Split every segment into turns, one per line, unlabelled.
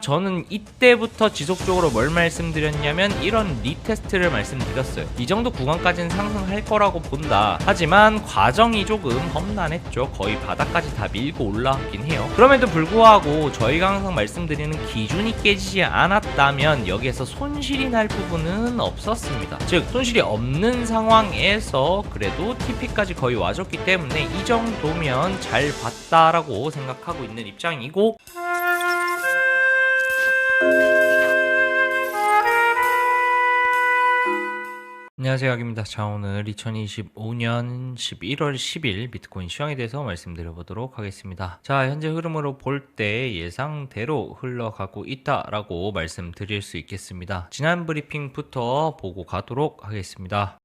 저는 이때부터 지속적으로 뭘 말씀드렸냐면 이런 리테스트를 말씀드렸어요. 이 정도 구간까지는 상승할 거라고 본다. 하지만 과정이 조금 험난했죠. 거의 바닥까지 다 밀고 올라왔긴 해요. 그럼에도 불구하고 저희가 항상 말씀드리는 기준이 깨지지 않았다면 여기에서 손실이 날 부분은 없었습니다. 즉 손실이 없는 상황에서 그래도 TP까지 거의 와줬기 때문에 이 정도면 잘 봤다라고 생각하고 있는 입장이고, 안녕하세요, 각입니다. 자, 오늘 2025년 11월 10일 비트코인 시황에 대해서 말씀드려보도록 하겠습니다. 자, 현재 흐름으로 볼 때 예상대로 흘러가고 있다라고 말씀드릴 수 있겠습니다. 지난 브리핑부터 보고 가도록 하겠습니다.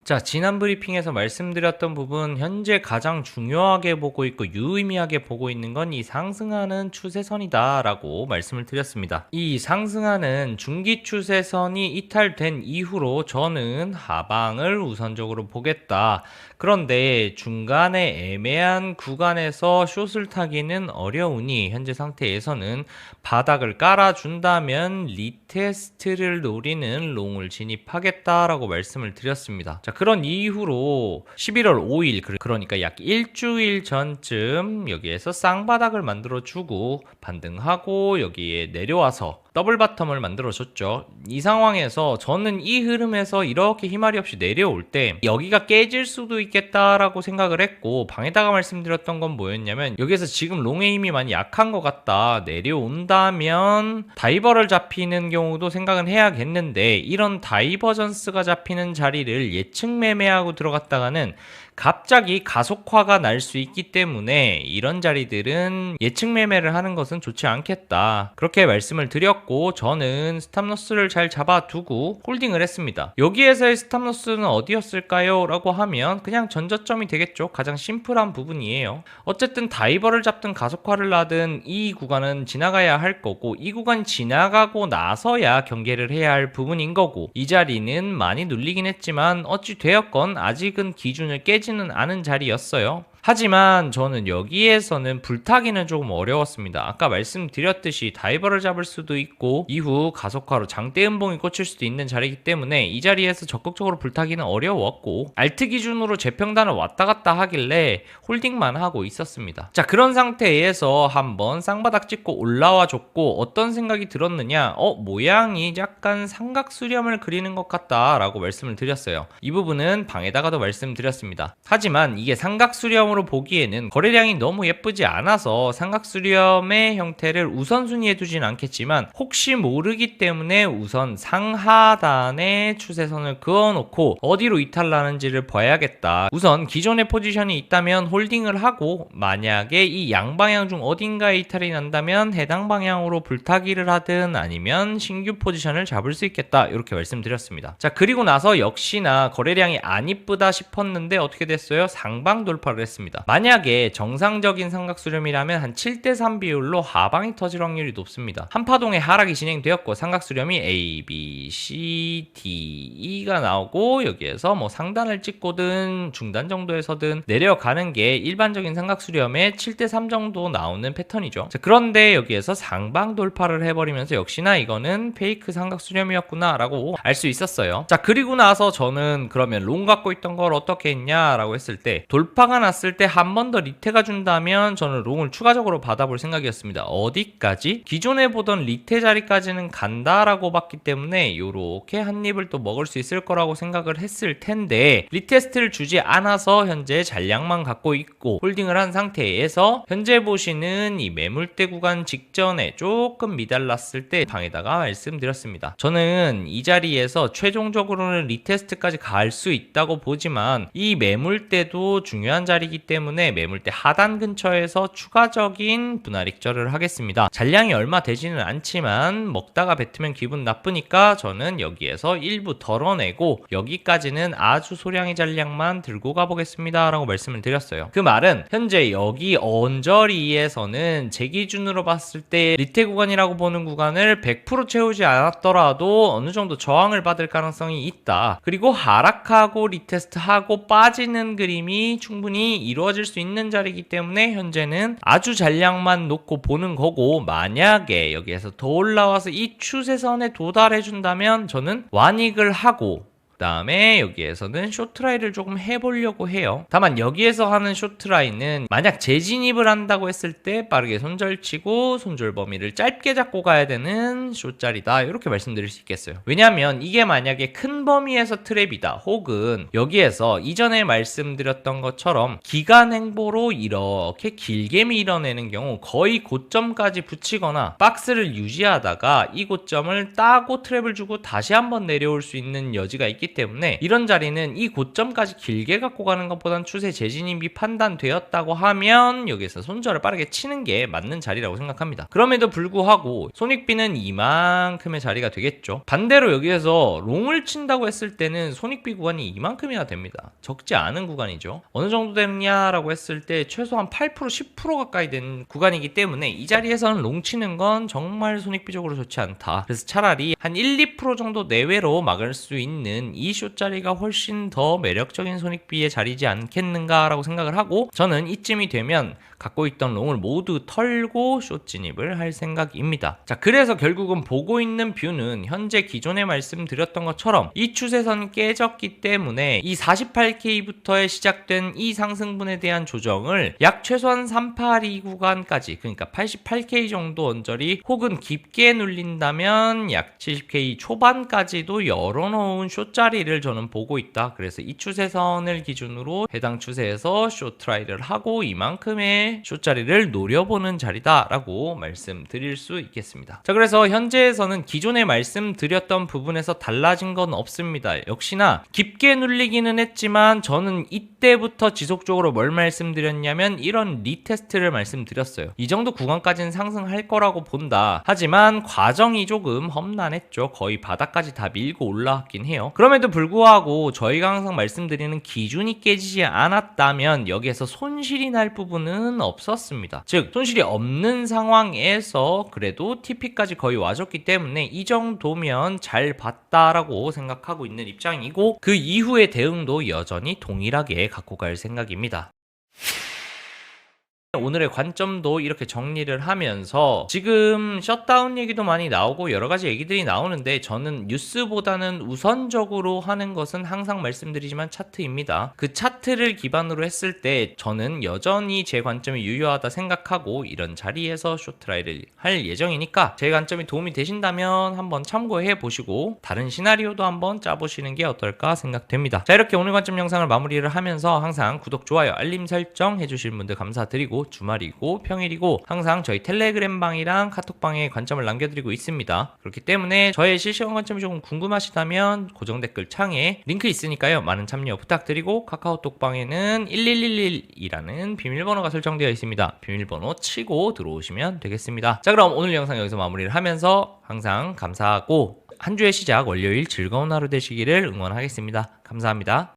자, 지난 브리핑에서 말씀드렸던 부분, 현재 가장 중요하게 보고 있고 유의미하게 보고 있는 건 이 상승하는 추세선이다 라고 말씀을 드렸습니다. 이 상승하는 중기 추세선이 이탈된 이후로 저는 하방을 우선적으로 보겠다. 그런데 중간에 애매한 구간에서 숏을 타기는 어려우니 현재 상태에서는 바닥을 깔아준다면 리테스트를 노리는 롱을 진입하겠다라고 말씀을 드렸습니다. 자, 그런 이후로 11월 5일, 그러니까 약 일주일 전쯤 여기에서 쌍바닥을 만들어주고 반등하고 여기에 내려와서 더블 바텀을 만들어줬죠. 이 상황에서 저는 이 흐름에서 이렇게 희말이 없이 내려올 때 여기가 깨질 수도 있겠다라고 생각을 했고, 방에다가 말씀드렸던 건 뭐였냐면 여기에서 지금 롱의 힘이 많이 약한 것 같다, 내려온다면 다이버를 잡히는 경우도 생각은 해야겠는데, 이런 다이버전스가 잡히는 자리를 예측 매매하고 들어갔다가는 갑자기 가속화가 날 수 있기 때문에 이런 자리들은 예측 매매를 하는 것은 좋지 않겠다, 그렇게 말씀을 드렸고, 저는 스탑로스를 잘 잡아두고 홀딩을 했습니다. 여기에서의 스탑로스는 어디였을까요? 라고 하면 그냥 전저점이 되겠죠. 가장 심플한 부분이에요. 어쨌든 다이버를 잡든 가속화를 하든 이 구간은 지나가야 할 거고, 이 구간이 지나가고 나서야 경계를 해야 할 부분인 거고, 이 자리는 많이 눌리긴 했지만 어찌 되었건 아직은 기준을 깨지는 않은 자리였어요. 하지만 저는 여기에서는 불타기는 조금 어려웠습니다. 아까 말씀드렸듯이 다이버를 잡을 수도 있고 이후 가속화로 장대 음봉이 꽂힐 수도 있는 자리이기 때문에 이 자리에서 적극적으로 불타기는 어려웠고, 알트 기준으로 재평단을 왔다 갔다 하길래 홀딩만 하고 있었습니다. 자, 그런 상태에서 한번 쌍바닥 찍고 올라와 줬고, 어떤 생각이 들었느냐, 모양이 약간 삼각 수렴을 그리는 것 같다 라고 말씀을 드렸어요. 이 부분은 방에다가도 말씀드렸습니다. 하지만 이게 삼각 수렴 으로 보기에는 거래량이 너무 예쁘지 않아서 삼각수렴의 형태를 우선순위에 두진 않겠지만, 혹시 모르기 때문에 우선 상하단에 추세선을 그어놓고 어디로 이탈나는지를 봐야겠다. 우선 기존의 포지션이 있다면 홀딩을 하고, 만약에 이 양방향 중 어딘가에 이탈이 난다면 해당 방향으로 불타기를 하든 아니면 신규 포지션을 잡을 수 있겠다, 이렇게 말씀드렸습니다. 자, 그리고 나서 역시나 거래량이 안 이쁘다 싶었는데 어떻게 됐어요? 상방 돌파를 했습니다. 만약에 정상적인 삼각수렴이라면 한 7대3 비율로 하방이 터질 확률이 높습니다. 한파동의 하락이 진행되었고 삼각수렴이 A, B, C, D, E가 나오고, 여기에서 뭐 상단을 찍고든 중단 정도에서든 내려가는 게 일반적인 삼각수렴의 7대3 정도 나오는 패턴이죠. 자, 그런데 여기에서 상방 돌파를 해버리면서 역시나 이거는 페이크 삼각수렴이었구나 라고 알 수 있었어요. 자, 그리고 나서 저는 그러면 롱 갖고 있던 걸 어떻게 했냐라고 했을 때, 돌파가 났을 때 한 번 더 리테가 준다면 저는 롱을 추가적으로 받아볼 생각이었습니다. 어디까지? 기존에 보던 리테 자리까지는 간다라고 봤기 때문에 요렇게 한 입을 또 먹을 수 있을 거라고 생각을 했을 텐데, 리테스트를 주지 않아서 현재 잔량만 갖고 있고 홀딩을 한 상태에서 현재 보시는 이 매물대 구간 직전에 조금 미달랐을 때 방에다가 말씀드렸습니다. 저는 이 자리에서 최종적으로는 리테스트까지 갈 수 있다고 보지만 이 매물대도 중요한 자리이기 때문에 매물대 하단 근처에서 추가적인 분할 익절을 하겠습니다. 잔량이 얼마 되지는 않지만 먹다가 뱉으면 기분 나쁘니까 저는 여기에서 일부 덜어내고 여기까지는 아주 소량의 잔량만 들고 가보겠습니다 라고 말씀을 드렸어요. 그 말은 현재 여기 언저리에서는 제 기준으로 봤을 때 리테 구간이라고 보는 구간을 100% 채우지 않았더라도 어느 정도 저항을 받을 가능성이 있다. 그리고 하락하고 리테스트하고 빠지는 그림이 충분히 이루어질 수 있는 자리이기 때문에 현재는 아주 잔량만 놓고 보는 거고, 만약에 여기에서 더 올라와서 이 추세선에 도달해 준다면 저는 완익을 하고 그 다음에 여기에서는 쇼트라인을 조금 해보려고 해요. 다만 여기에서 하는 쇼트라인은 만약 재진입을 한다고 했을 때 빠르게 손절치고 손절 범위를 짧게 잡고 가야 되는 쇼짜리다, 이렇게 말씀드릴 수 있겠어요. 왜냐하면 이게 만약에 큰 범위에서 트랩이다, 혹은 여기에서 이전에 말씀드렸던 것처럼 기간 행보로 이렇게 길게 밀어내는 경우 거의 고점까지 붙이거나 박스를 유지하다가 이 고점을 따고 트랩을 주고 다시 한번 내려올 수 있는 여지가 있기 때문에, 이런 자리는 이 고점까지 길게 갖고 가는 것보단 추세 재진입이 판단되었다고 하면 여기서 손절을 빠르게 치는 게 맞는 자리라고 생각합니다. 그럼에도 불구하고 손익비는 이만큼의 자리가 되겠죠. 반대로 여기에서 롱을 친다고 했을 때는 손익비 구간이 이만큼이나 됩니다. 적지 않은 구간이죠. 어느 정도 되느냐라고 했을 때 최소한 8% 10% 가까이 된 구간이기 때문에 이 자리에서는 롱 치는 건 정말 손익비적으로 좋지 않다. 그래서 차라리 한 1, 2% 정도 내외로 막을 수 있는 이 숏자리가 훨씬 더 매력적인 손익비의 자리지 않겠는가라고 생각을 하고, 저는 이쯤이 되면 갖고 있던 롱을 모두 털고 숏 진입을 할 생각입니다. 자, 그래서 결국은 보고 있는 뷰는 현재 기존에 말씀드렸던 것처럼 이 추세선 깨졌기 때문에 이 48K부터에 시작된 이 상승분에 대한 조정을 약 최소한 382 구간까지, 그러니까 88K 정도 언저리 혹은 깊게 눌린다면 약 70K 초반까지도 열어놓은 숏자리를 저는 보고 있다. 그래서 이 추세선을 기준으로 해당 추세에서 숏 트라이를 하고 이만큼의 숏자리를 노려보는 자리다라고 말씀드릴 수 있겠습니다. 자, 그래서 현재에서는 기존에 말씀드렸던 부분에서 달라진 건 없습니다. 역시나 깊게 눌리기는 했지만 저는 이때부터 지속적으로 뭘 말씀드렸냐면 이런 리테스트를 말씀드렸어요. 이 정도 구간까지는 상승할 거라고 본다. 하지만 과정이 조금 험난했죠. 거의 바닥까지 다 밀고 올라왔긴 해요. 그럼에도 불구하고 저희가 항상 말씀드리는 기준이 깨지지 않았다면 여기에서 손실이 날 부분은 없었습니다. 즉 손실이 없는 상황에서 그래도 TP까지 거의 와줬기 때문에 이 정도면 잘 봤다라고 생각하고 있는 입장이고, 그 이후의 대응도 여전히 동일하게 갖고 갈 생각입니다. 오늘의 관점도 이렇게 정리를 하면서 지금 셧다운 얘기도 많이 나오고 여러 가지 얘기들이 나오는데, 저는 뉴스보다는 우선적으로 하는 것은 항상 말씀드리지만 차트입니다. 그 차트를 기반으로 했을 때 저는 여전히 제 관점이 유효하다 생각하고 이런 자리에서 숏트라이를 할 예정이니까 제 관점이 도움이 되신다면 한번 참고해 보시고 다른 시나리오도 한번 짜보시는 게 어떨까 생각됩니다. 자, 이렇게 오늘 관점 영상을 마무리를 하면서 항상 구독, 좋아요, 알림 설정 해주실 분들 감사드리고, 주말이고 평일이고 항상 저희 텔레그램 방이랑 카톡방에 관점을 남겨드리고 있습니다. 그렇기 때문에 저의 실시간 관점이 조금 궁금하시다면 고정 댓글 창에 링크 있으니까요, 많은 참여 부탁드리고, 카카오톡 방에는 1111이라는 비밀번호가 설정되어 있습니다. 비밀번호 치고 들어오시면 되겠습니다. 자, 그럼 오늘 영상 여기서 마무리를 하면서 항상 감사하고 한 주의 시작 월요일 즐거운 하루 되시기를 응원하겠습니다. 감사합니다.